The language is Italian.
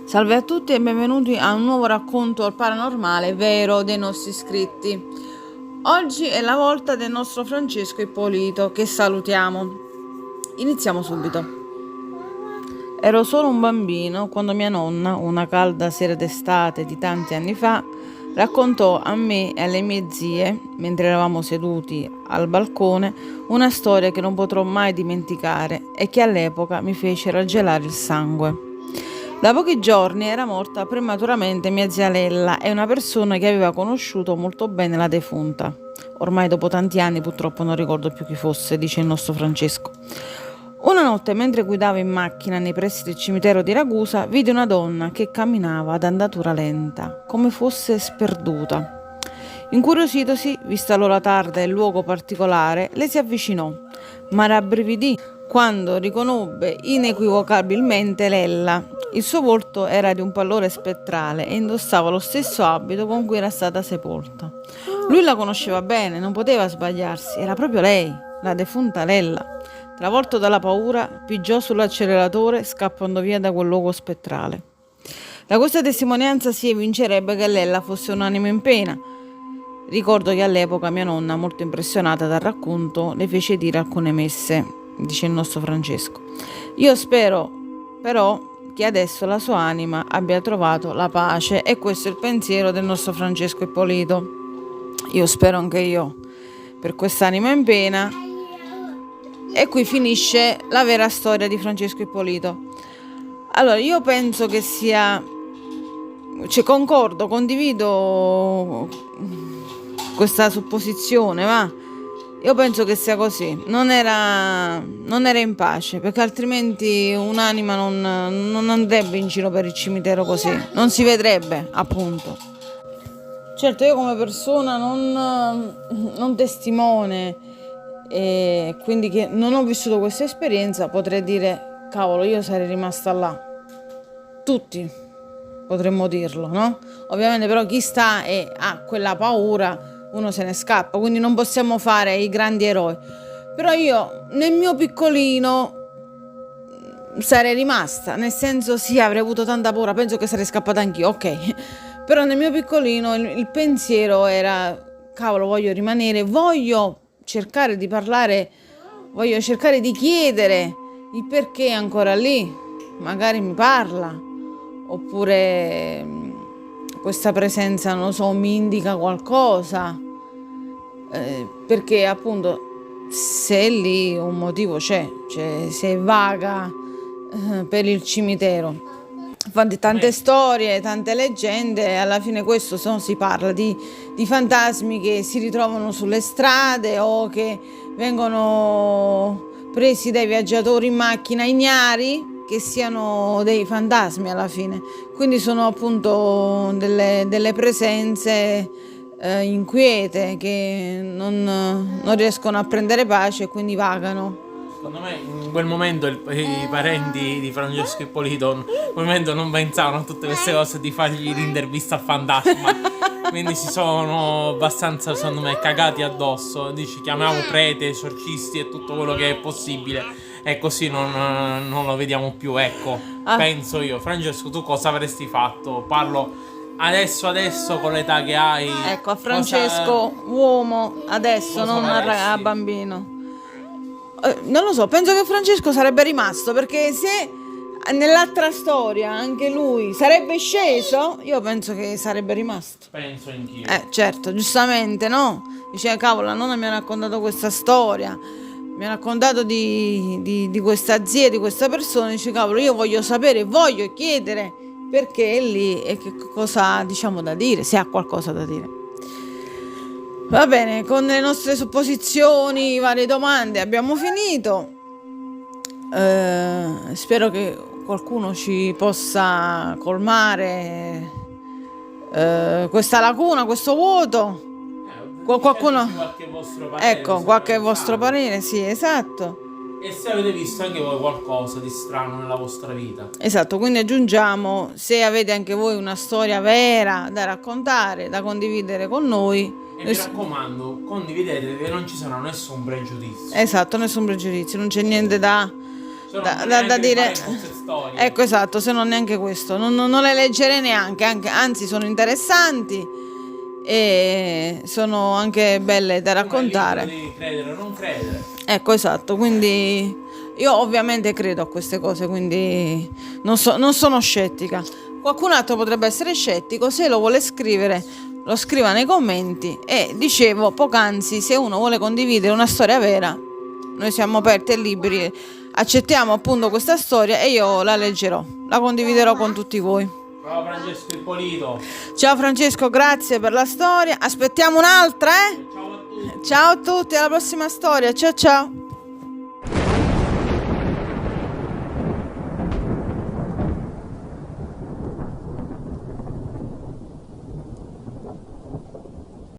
Salve a tutti e benvenuti a un nuovo racconto al paranormale vero dei nostri iscritti. Oggi è la volta del nostro Francesco Ippolito, che salutiamo. Iniziamo subito. Ero solo un bambino quando mia nonna, una calda sera d'estate di tanti anni fa, raccontò a me e alle mie zie, mentre eravamo seduti al balcone, una storia che non potrò mai dimenticare e che all'epoca mi fece raggelare il sangue. Da pochi giorni era morta prematuramente mia zia Lella e una persona che aveva conosciuto molto bene la defunta. Ormai dopo tanti anni purtroppo non ricordo più chi fosse, dice il nostro Francesco. Una notte, mentre guidavo in macchina nei pressi del cimitero di Ragusa, vidi una donna che camminava ad andatura lenta, come fosse sperduta. Incuriositosi, vista l'ora tarda e il luogo particolare, le si avvicinò, ma rabbrividì quando riconobbe inequivocabilmente Lella. Il suo volto era di un pallore spettrale e indossava lo stesso abito con cui era stata sepolta. Lui la conosceva bene, non poteva sbagliarsi, era proprio lei, la defunta Lella. Travolto dalla paura, pigiò sull'acceleratore scappando via da quel luogo spettrale. Da questa testimonianza si evincerebbe che Lella fosse un'anima in pena. Ricordo che all'epoca mia nonna, molto impressionata dal racconto, le fece dire alcune messe, dice il nostro Francesco. Io spero però che adesso la sua anima abbia trovato la pace, e questo è il pensiero del nostro Francesco Ippolito. Io spero anche io per quest'anima in pena. E qui finisce la vera storia di Francesco Ippolito. Allora, io penso che sia, condivido questa supposizione, va? Io penso che sia così. Non era in pace, perché altrimenti un'anima non andrebbe in giro per il cimitero così, non si vedrebbe, appunto. Certo, io come persona non testimone, e quindi che non ho vissuto questa esperienza, potrei dire, cavolo, io sarei rimasta là. Tutti potremmo dirlo, no? Ovviamente però chi sta e ha quella paura, uno se ne scappa, quindi non possiamo fare i grandi eroi. Però io nel mio piccolino sarei rimasta, nel senso, sì, avrei avuto tanta paura, penso che sarei scappata anch'io, ok. Però nel mio piccolino il pensiero era, cavolo, voglio rimanere, voglio cercare di parlare, voglio cercare di chiedere il perché è ancora lì, magari mi parla, oppure questa presenza, non lo so, mi indica qualcosa, perché appunto se è lì un motivo c'è, se è vaga per il cimitero. Tante storie, tante leggende, alla fine questo si parla di fantasmi che si ritrovano sulle strade o che vengono presi dai viaggiatori in macchina ignari, che siano dei fantasmi alla fine. Quindi sono appunto delle presenze inquiete che non riescono a prendere pace e quindi vagano. Secondo me in quel momento i parenti di Francesco Ippolito in quel momento non pensavano a tutte queste cose, di fargli l'intervista al fantasma, quindi si sono abbastanza, secondo me, cagati addosso. Dici, chiamiamo prete, esorcisti e tutto quello che è possibile, e così non lo vediamo più, ecco. Penso io. Francesco, tu cosa avresti fatto? Parlo adesso con l'età che hai. Ecco, a Francesco uomo adesso, non a bambino. Non lo so, penso che Francesco sarebbe rimasto, perché se nell'altra storia anche lui sarebbe sceso, io penso che sarebbe rimasto. Penso anch'io. Certo, giustamente, no? Dice, cavolo, la nonna mi ha raccontato questa storia, mi ha raccontato di questa zia, di questa persona. Dice, cavolo, io voglio sapere, voglio chiedere perché è lì e che cosa ha, diciamo, da dire, se ha qualcosa da dire. Va bene, con le nostre supposizioni, varie domande abbiamo finito. Spero che qualcuno ci possa colmare questa lacuna, questo vuoto. Qualcuno, qualche vostro parere, ecco, qualche vostro parere, sì, esatto. E se avete visto anche voi qualcosa di strano nella vostra vita. Esatto, quindi aggiungiamo, se avete anche voi una storia vera da raccontare, da condividere con noi. E mi raccomando, condividete, che non ci sarà nessun pregiudizio. Esatto, nessun pregiudizio, non c'è niente da da dire. Ecco, esatto, se non neanche questo. Non le leggerei neanche, anzi sono interessanti e sono anche belle da raccontare. Devi credere o non credere. Ecco, esatto, quindi io ovviamente credo a queste cose, quindi non sono scettica. Qualcun altro potrebbe essere scettico, se lo vuole scrivere lo scriva nei commenti. E dicevo poc'anzi, se uno vuole condividere una storia vera, noi siamo aperti e liberi, accettiamo appunto questa storia e io la leggerò, la condividerò con tutti voi. Ciao Francesco Ippolito. Ciao Francesco, grazie per la storia, aspettiamo un'altra, Ciao a tutti. Ciao a tutti, alla prossima storia, ciao ciao.